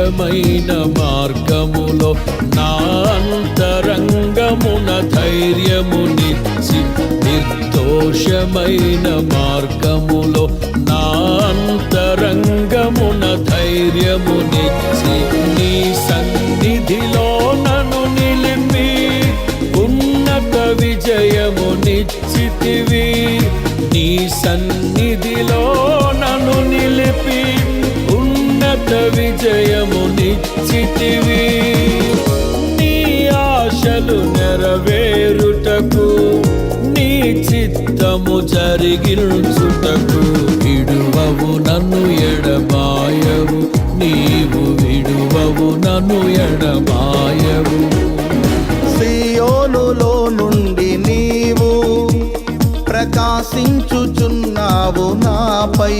నిర్దోషమైన మార్గములో నా అంతరంగమున ధైర్యమునిచ్చి, నిర్దోషమైన మార్గములో నా అంతరంగమున ధైర్యమునిచ్చి, నీ సన్నిధిలో నన్ను నిలిపి ఉన్నత విజయమునిచ్చితివి. నీ సన్నిధిలో నన్ను నిలిపి ఉన్నత విజయమునిచ్చితివి. నీ ఆశలు నెరవేరుటకు, నీ చిత్తము జరిగించుటకు విడువవు నన్ను ఎడబాయవు, నీవు విడువవు నన్ను ఎడబాయవు. సియోనులో నుండి నీవు ప్రకాశించుచున్నావు నాపై,